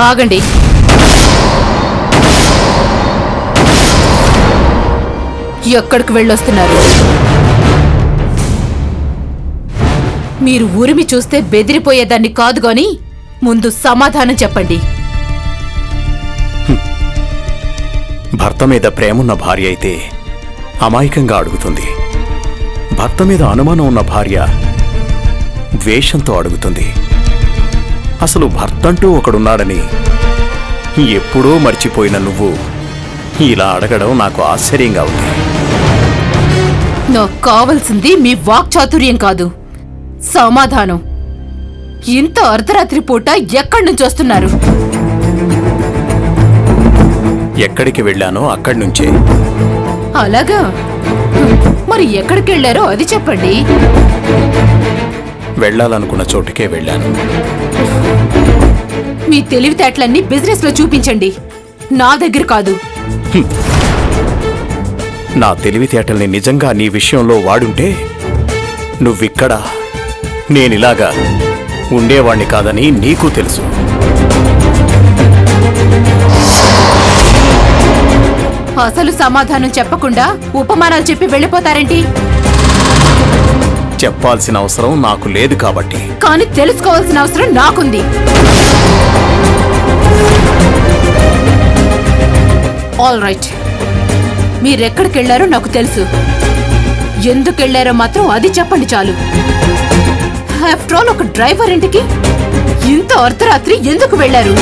ఆగండి. ఎక్కడికి వెళ్ళొస్తున్నారు? మీరు ఉరిమి చూస్తే బెదిరిపోయేదాన్ని కాదు గాని ముందు సమాధానం చెప్పండి. భర్త మీద ప్రేమున్న భార్య అయితే అమాయకంగా అడుగుతుంది. భర్త మీద అనుమానం ఉన్న భార్య ద్వేషంతో అడుగుతుంది. అసలు భర్తంటూ ఒకడున్నాడని ఎప్పుడూ మర్చిపోయిన నువ్వు ఇలా అడగడం నాకు ఆశ్చర్యంగా ఉంది. నాకు కావలసింది మీ వాక్చాతుర్యం కాదు, సమాధానం. ఇంత అర్ధరాత్రి పూట ఎక్కడి నుంచి వస్తున్నారు? ఎక్కడికి వెళ్ళానో అక్కడి నుంచే. అలాగా? మరి ఎక్కడికి వెళ్ళారో అది చెప్పండి. వెళ్ళాలనుకున్న చోటుకే వెళ్ళాను. మీ తెలివితేటలన్నీ బిజినెస్ లో చూపించండి, నా దగ్గర కాదు. నా తెలివితేటల్ని నిజంగా నీ విషయంలో వాడుంటే నువ్విక్కడ నేనిలాగా ఉండేవాణ్ణి కాదని నీకు తెలుసు. అసలు సమాధానం చెప్పకుండా ఉపమానాలు చెప్పి వెళ్ళిపోతారేంటి? చెప్పాల్సిన అవసరం నాకు లేదు కాబట్టి. కానీ తెలుసుకోవాల్సిన అవసరం నాకుంది. ఆల్ రైట్, మీరెక్కడికి వెళ్ళారో నాకు తెలుసు. ఎందుకు వెళ్ళారో మాత్రం అది చెప్పండి చాలు. ఆఫ్టర్ ఆల్ ఒక డ్రైవర్ ఇంటికి ఇంత అర్ధరాత్రి ఎందుకు వెళ్ళారు?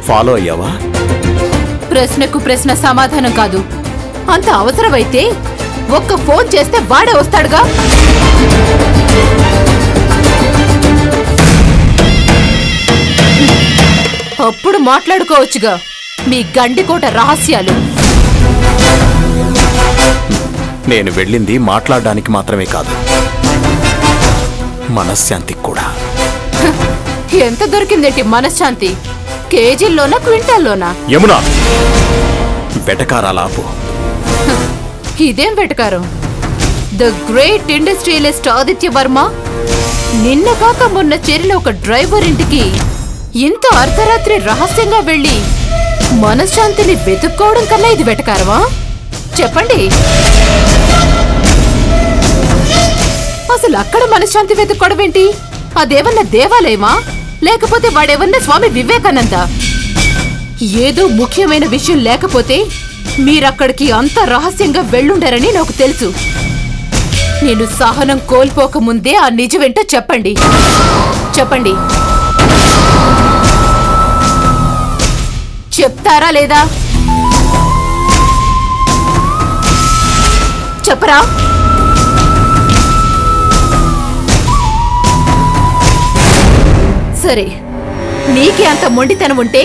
ఫాలో అయ్యావా? ప్రశ్నకు ప్రశ్న సమాధానం కాదు. అంత అవసరమైతే ఒక్క ఫోన్ చేస్తే వాడే వస్తాడుగా. అప్పుడు మాట్లాడుకోవచ్చుగా మీ గండికోట రహస్యాలు. నేను వెళ్ళింది మాట్లాడడానికి మాత్రమే కాదు, మనశ్శాంతికి కూడా. ఎంత దొరికిందేంటి మనశ్శాంతి? కేజీల్లోనా క్వింటాల్లోనా? యమునా, వెటకారాలాపు. ఇదేం వెటకారం? The great industrialist Aditya Varma నిన్న కాక మొన్న చేరిన ఒక డ్రైవర్ ఇంటికి ఇంత అర్ధరాత్రి రహస్యంగా వెళ్ళి మనశ్శాంతిని వెతుక్కోవడం కన్నా ఇది వెటకారమా? చెప్పండి. అసలు అక్కడ మనశ్శాంతి వెతుక్కోవడం ఏంటి? అదేమన్నా దేవాలయమా, లేకపోతే వాడేమన్నా స్వామి వివేకానంద? ఏదో ముఖ్యమైన విషయం లేకపోతే మీరక్కడికి అంత రహస్యంగా వెళ్ళుండారని నాకు తెలుసు. నేను సహనం కోల్పోకముందే ఆ నిజమేంటో చెప్పండి. చెప్పండి. చెప్తారా లేదా? చెప్పరా? సరే, నీకే అంత మొండితనం ఉంటే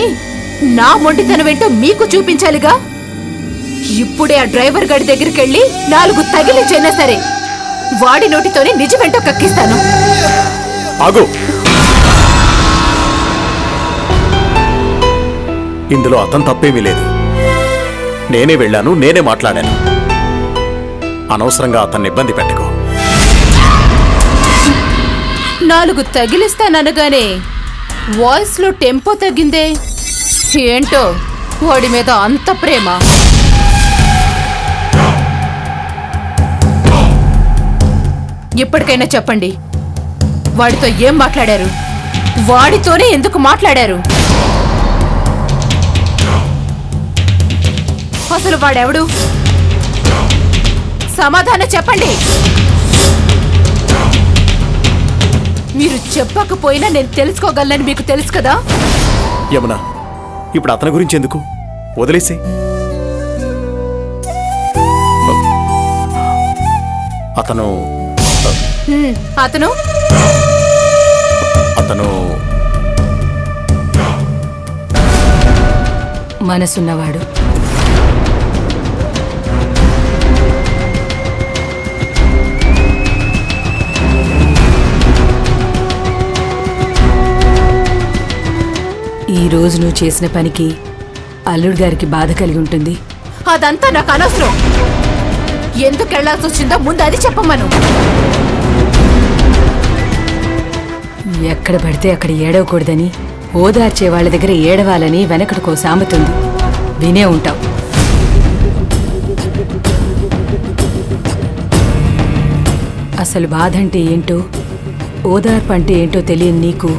నా మొండితనం ఏంటో మీకు చూపించాలిగా. ఇప్పుడే ఆ డ్రైవర్ గడి దగ్గరికి వెళ్ళి 4 తగిలించైనా సరే వాడి నోటితోనే నిజమేంటో కక్కిస్తాను. ఆగు. ఇందులో అతను తప్పేమీ లేదు. నేనే వెళ్ళాను, నేనే మాట్లాడాను. అనవసరంగా అతన్ని ఇబ్బంది పెట్టకు. 4 తగిలిస్తాననగానే వాయిస్ లో టెంపో తగ్గిందే ఏంటో? వాడి మీద అంత ప్రేమ? ఇప్పటికైనా చెప్పండి, వాడితో ఏం మాట్లాడారు? వాడితోనే ఎందుకు మాట్లాడారు? అసలు వాడెవడు? సమాధానం చెప్పండి. మీరు చెప్పకపోయినా నేను తెలుసుకోగలనని మీకు తెలుసు కదా. యమునా, ఇప్పుడు అతని గురించి ఎందుకు? వదిలేసే. అతను అతను అతను మనసున్నవాడు. ఈ రోజు నువ్వు చేసిన పనికి అల్లుడు గారికి బాధ కలిగి ఉంటుంది. అదంతా నాకు అనవసరం. ఎందుకు వెళ్లాల్సి వచ్చిందో ముందు అది చెప్పమను. ఎక్కడ పడితే అక్కడ ఏడవకూడదని, ఓదార్చే వాళ్ళ దగ్గర ఏడవాలని వెనకటికో సామెతుంది. వినే ఉంటావు. అసలు బాధంటే ఏంటో, ఓదార్పు అంటే ఏంటో తెలియని నీకు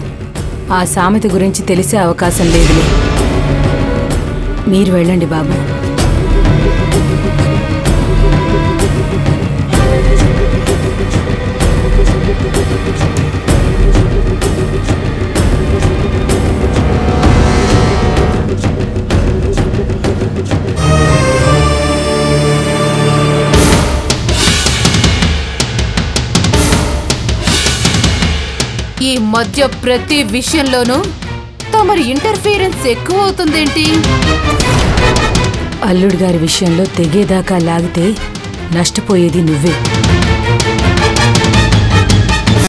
ఆ సామెత గురించి తెలిసే అవకాశం లేదులే. మీరు వెళ్ళండి బాబు. ఈ మధ్య ప్రతి విషయంలోనూ తమరి ఇంటర్ఫీరెన్స్ ఎక్కువ అవుతుందేంటి? అల్లుడు గారి విషయంలో తెగేదాకా లాగితే నష్టపోయేది నువ్వే.